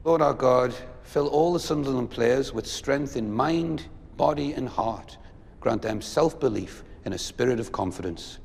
Lord our God, fill all the Sunderland players with strength in mind, body and heart. Grant them self-belief and a spirit of confidence.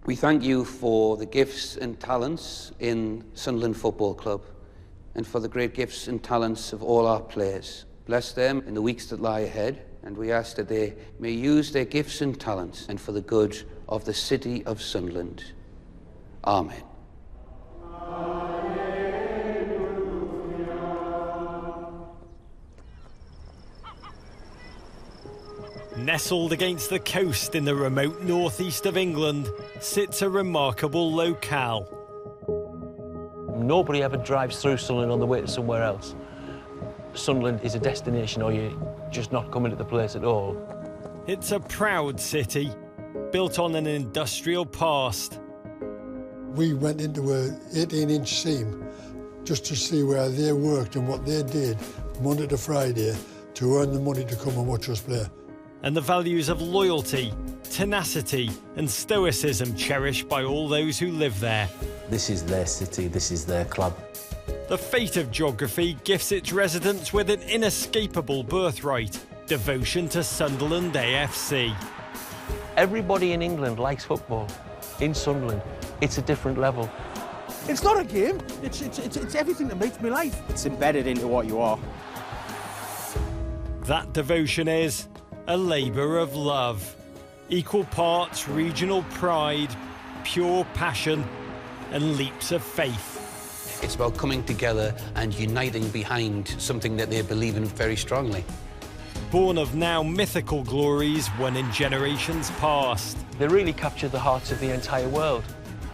We thank you for the gifts and talents in Sunderland Football Club and for the great gifts and talents of all our players. Bless them in the weeks that lie ahead, and we ask that they may use their gifts and talents and for the good of the city of Sunderland. Amen. Nestled against the coast in the remote northeast of England sits a remarkable locale. Nobody ever drives through Sunderland on the way to somewhere else. Sunderland is a destination, or you're just not coming to the place at all. It's a proud city, built on an industrial past. We went into an 18-inch seam just to see where they worked and what they did Monday to Friday to earn the money to come and watch us play. And the values of loyalty, tenacity and stoicism cherished by all those who live there. This is their city, this is their club. The fate of geography gifts its residents with an inescapable birthright, devotion to Sunderland AFC. Everybody in England likes football. In Sunderland, it's a different level. It's not a game, it's everything that makes me life. It's embedded into what you are. That devotion is a labour of love, equal parts regional pride, pure passion and leaps of faith. It's about coming together and uniting behind something that they believe in very strongly. Born of now mythical glories won in generations past. They really captured the hearts of the entire world.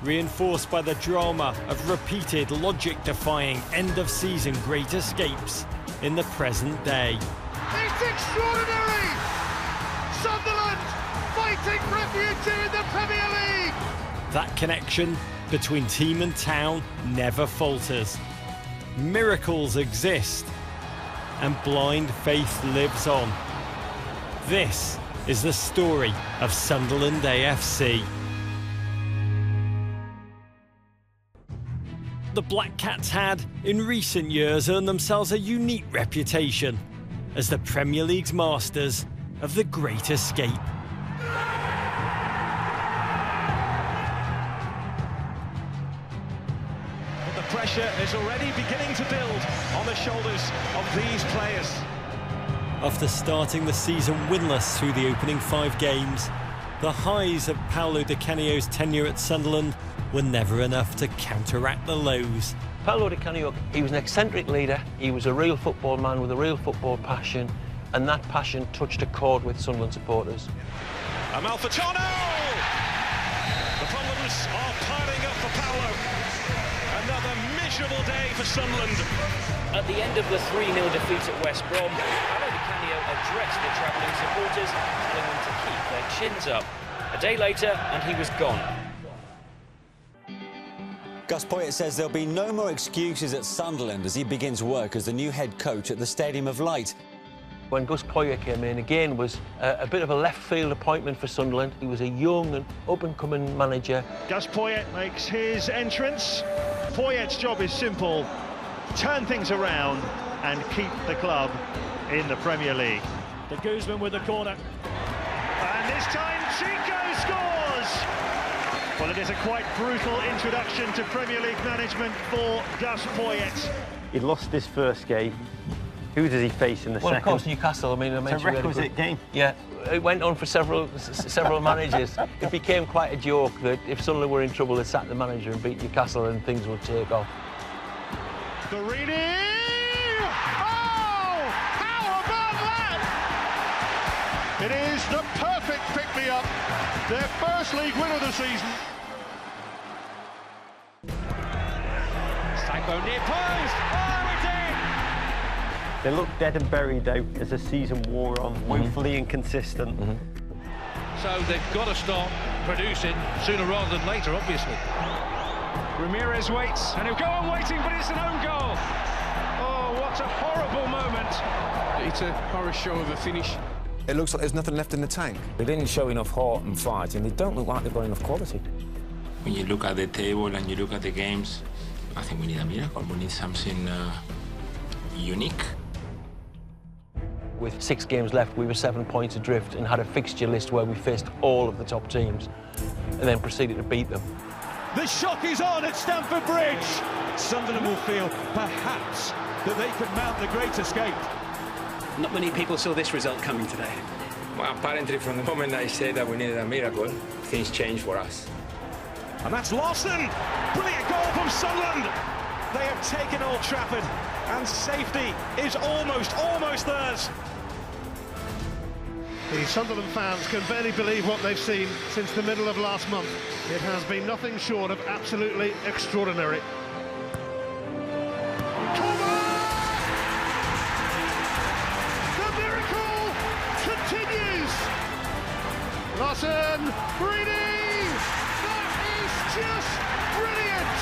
Reinforced by the drama of repeated logic-defying end-of-season great escapes in the present day. It's extraordinary! Sunderland fighting refuge in the Premier League! That connection between team and town never falters. Miracles exist, and blind faith lives on. This is the story of Sunderland AFC. The Black Cats had, in recent years, earned themselves a unique reputation as the Premier League's masters of the Great Escape. But the pressure is already beginning to build on the shoulders of these players. After starting the season winless through the opening 5 games, the highs of Paolo Di Canio's tenure at Sunderland were never enough to counteract the lows. Paolo Di Canio, he was an eccentric leader. He was a real football man with a real football passion, and that passion touched a chord with Sunderland supporters. Amalfitano! The problems are piling up for Paolo. Another miserable day for Sunderland. At the end of the 3-0 defeat at West Brom, Paolo Di Canio addressed the travelling supporters, telling them to keep their chins up. A day later, and he was gone. Gus Poyet says there'll be no more excuses at Sunderland as he begins work as the new head coach at the Stadium of Light. When Gus Poyet came in, again, was a bit of a left-field appointment for Sunderland. He was a young and up-and-coming manager. Gus Poyet makes his entrance. Poyet's job is simple: turn things around and keep the club in the Premier League. The Guzman with the corner. And this time, Chico scores! Well, it is a quite brutal introduction to Premier League management for Gus Poyet. He lost his first game. Who does he face in the second? Well, of course, Newcastle. I mean, I mentioned it's a requisite game. Yeah, it went on for several managers. It became quite a joke that if Sunderland were in trouble, they'd sack the manager and beat Newcastle and things would take off. Guarini! Oh! How about that? It is the perfect pick-me-up. Their first league win of the season. Psycho near post! Oh, it's in! They looked dead and buried out as the season wore on, woefully inconsistent. So they've got to start producing sooner rather than later, obviously. Ramirez waits, and he'll go on waiting, but it's an own goal. Oh, what a horrible moment. It's a horror show of a finish. It looks like there's nothing left in the tank. They didn't show enough heart and fight, and they don't look like they've got enough quality. When you look at the table and you look at the games, I think we need a miracle. We need something unique. With 6 games left, we were 7 points adrift and had a fixture list where we faced all of the top teams and then proceeded to beat them. The shock is on at Stamford Bridge. Sunderland will feel, perhaps, that they could mount the great escape. Not many people saw this result coming today. Well, apparently from the moment I said that we needed a miracle, things changed for us. And that's Lawson. Brilliant goal from Sunderland. They have taken Old Trafford, and safety is almost theirs. The Sunderland fans can barely believe what they've seen since the middle of last month. It has been nothing short of absolutely extraordinary. The miracle continues. Lawson, Breedy, that is just brilliant.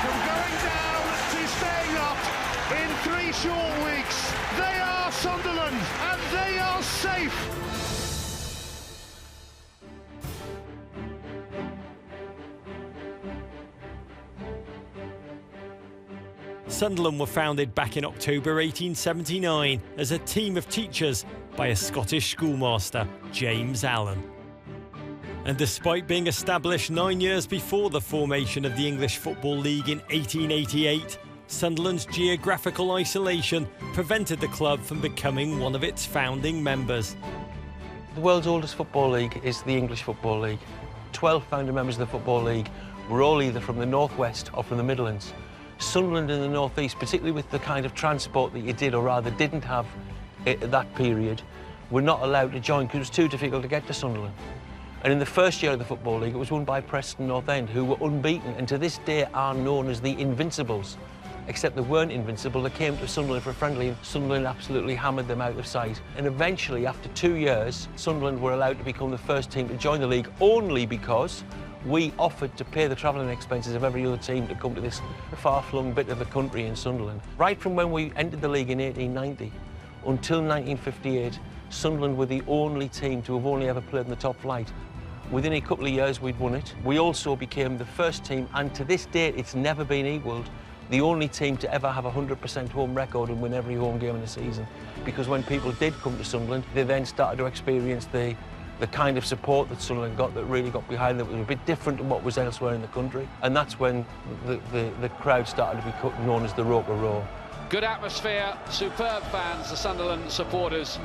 From going down to staying up in 3 short weeks, they are Sunderland and they are safe. Sunderland were founded back in October 1879 as a team of teachers by a Scottish schoolmaster, James Allen. And despite being established 9 years before the formation of the English Football League in 1888, Sunderland's geographical isolation prevented the club from becoming one of its founding members. The world's oldest football league is the English Football League. 12 founder members of the Football League were all either from the Northwest or from the Midlands. Sunderland in the Northeast, particularly with the kind of transport that you did or rather didn't have at that period, were not allowed to join because it was too difficult to get to Sunderland. And in the first year of the Football League, it was won by Preston North End, who were unbeaten and to this day are known as the Invincibles. Except they weren't invincible, they came to Sunderland for a friendly and Sunderland absolutely hammered them out of sight. And eventually, after 2 years, Sunderland were allowed to become the first team to join the league only because we offered to pay the travelling expenses of every other team to come to this far-flung bit of the country in Sunderland. Right from when we entered the league in 1890 until 1958, Sunderland were the only team to have only ever played in the top flight. Within a couple of years, we'd won it. We also became the first team, and to this date, it's never been equalled, the only team to ever have a 100% home record and win every home game in the season. Because when people did come to Sunderland, they then started to experience the kind of support that Sunderland got that really got behind them. It was a bit different to what was elsewhere in the country. And that's when the crowd started to be known as the Roker Roar. Good atmosphere, superb fans, the Sunderland supporters.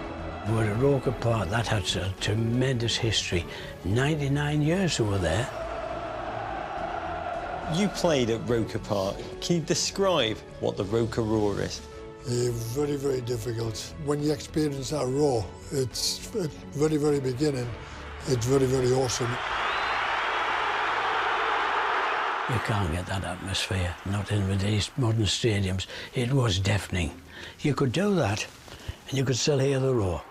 We're at Roker Park, that had a tremendous history. 99 years we were there. You played at Roker Park. Can you describe what the Roker Roar is? Very, very difficult. When you experience that roar, it's at very, very beginning, it's very, very awesome. You can't get that atmosphere, not in with these modern stadiums. It was deafening. You could do that, and you could still hear the roar.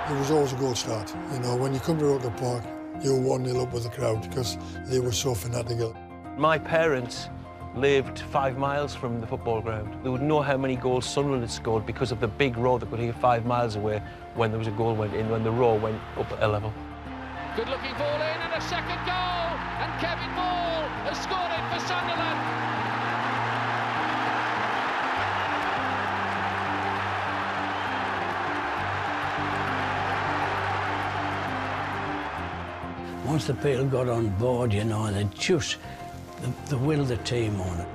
It was always a goal start. You know, when you come to Roker Park, you were 1-0 up with the crowd because they were so fanatical. My parents lived 5 miles from the football ground. They would know how many goals Sunderland had scored because of the big roar that could hear 5 miles away when there was a goal went in, when the roar went up at a level. Good looking ball in and a second goal, and Kevin Ball has scored it for Sunderland. Once the people got on board, you know, they just the will of the team on it.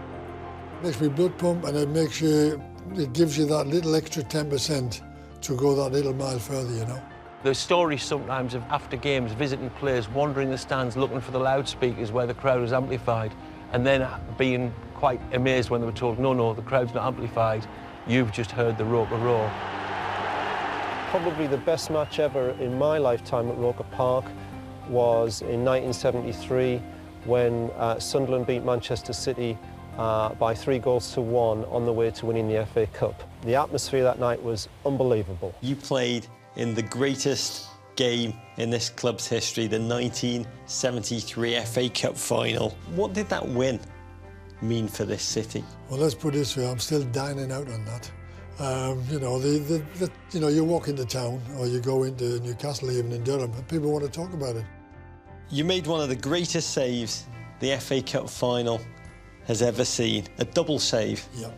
Makes me blood pump, and it gives you that little extra 10% to go that little mile further, you know. There's stories sometimes of after games visiting players, wandering the stands, looking for the loudspeakers where the crowd was amplified, and then being quite amazed when they were told, no, the crowd's not amplified, you've just heard the Roker Roar. Probably the best match ever in my lifetime at Roker Park was in 1973 when Sunderland beat Manchester City by 3-1 on the way to winning the FA Cup. The atmosphere that night was unbelievable. You played in the greatest game in this club's history, the 1973 FA Cup final. What did that win mean for this city? Well, let's put it this way, I'm still dining out on that. You know, you know, you walk into town or you go into Newcastle even in Durham and people want to talk about it. You made one of the greatest saves the FA Cup final has ever seen, a double save. Yeah.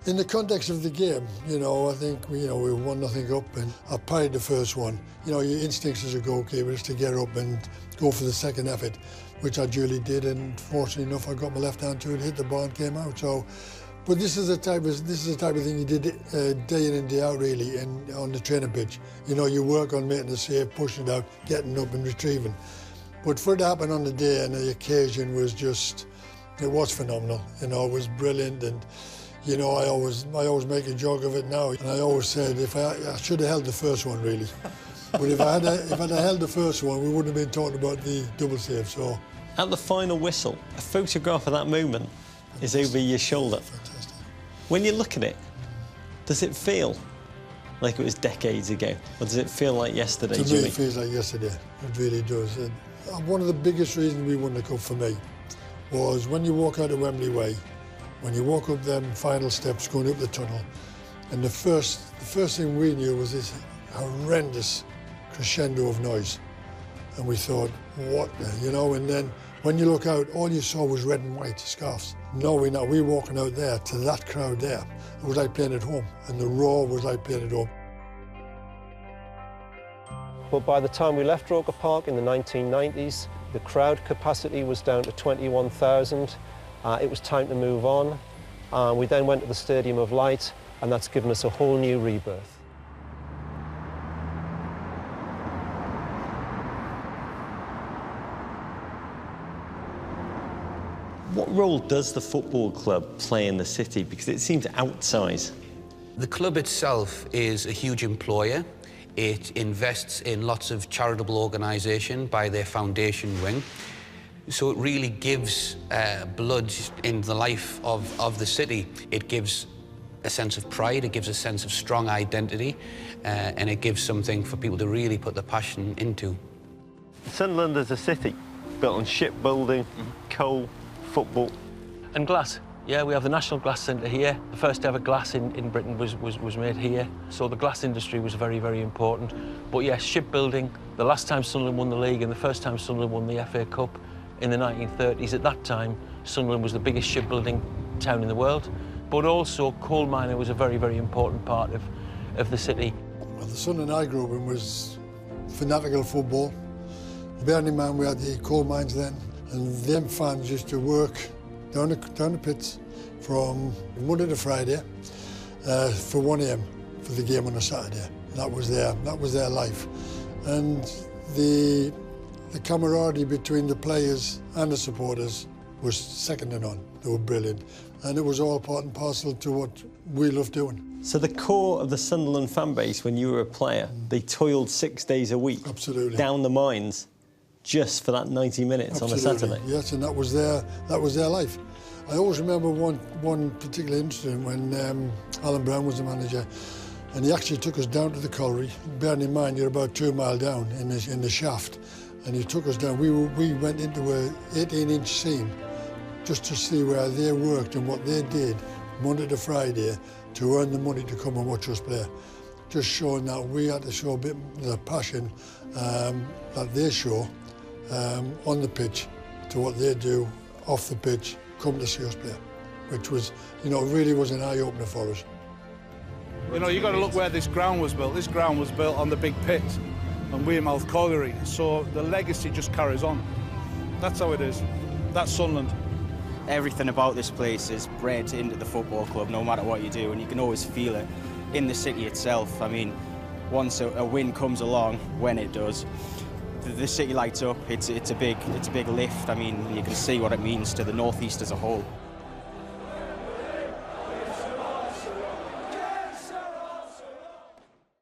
In the context of the game, you know, I think we were 1-0 up and I parried the first one. You know, your instincts as a goalkeeper is to get up and go for the second effort, which I duly did, and fortunately enough I got my left hand to it, hit the bar and came out. So, but this is the type of thing you did day in and day out really on the training pitch. You know, you work on making the save, pushing it out, getting up and retrieving. But for it to happen on the day and the occasion was just, it was phenomenal. You know, it was brilliant, and you know, I always make a joke of it now, and I always said I should have held the first one really. But if I had held the first one, we wouldn't have been talking about the double save. So at the final whistle, a photograph of that moment is over your shoulder. Fantastic. When you look at it, does it feel like it was decades ago, or does it feel like yesterday? To me, it feels like yesterday. It really does. And one of the biggest reasons we won the cup for me was when you walk out of Wembley Way, when you walk up them final steps going up the tunnel, and the first thing we knew was this horrendous crescendo of noise, and we thought, what the, you know? And then when you look out, all you saw was red and white scarves. No, we were walking out there to that crowd there. It was like playing at home, and the roar was like playing at home. But by the time we left Roker Park in the 1990s, the crowd capacity was down to 21,000. It was time to move on. We then went to the Stadium of Light, and that's given us a whole new rebirth. What role does the football club play in the city? Because it seems outsized. The club itself is a huge employer. It invests in lots of charitable organisation by their foundation wing. So it really gives blood in the life of the city. It gives a sense of pride, it gives a sense of strong identity, and it gives something for people to really put their passion into. Sunderland as a city, built on shipbuilding, coal, football. And glass. Yeah, we have the National Glass Centre here. The first ever glass in Britain was made here. So the glass industry was very, very important. But yes, shipbuilding, the last time Sunderland won the league and the first time Sunderland won the FA Cup in the 1930s. At that time, Sunderland was the biggest shipbuilding town in the world. But also, coal mining was a very, very important part of the city. Well, the Sunderland I grew up in was fanatical football. Bearing in mind we had the coal mines then, and them fans used to work down the pits from Monday to Friday for 1 AM for the game on a Saturday. That was their life. And the camaraderie between the players and the supporters was second to none. They were brilliant. And it was all part and parcel to what we loved doing. So the core of the Sunderland fan base when you were a player, they toiled 6 days a week. Absolutely. Down the mines just for that 90 minutes Absolutely. On a Saturday. Yes, and that was their life. I always remember one particular incident when Alan Brown was the manager, and he actually took us down to the colliery. Bearing in mind you're about 2 miles down in the shaft, and he took us down. We went into a 18-inch seam just to see where they worked and what they did Monday to Friday to earn the money to come and watch us play. Just showing that we had to show a bit of the passion that they show on the pitch to what they do off the pitch, come to see us play, which was, really was an eye-opener for us. You've got to look where this ground was built. This ground was built on the big pit on Wearmouth Colliery, so the legacy just carries on. That's how it is. That's Sunderland. Everything about this place is bred into the football club, no matter what you do, and you can always feel it in the city itself. I mean, once a win comes along, when it does, the city lights up. It's a big lift. I mean, you can see what it means to the North East as a whole.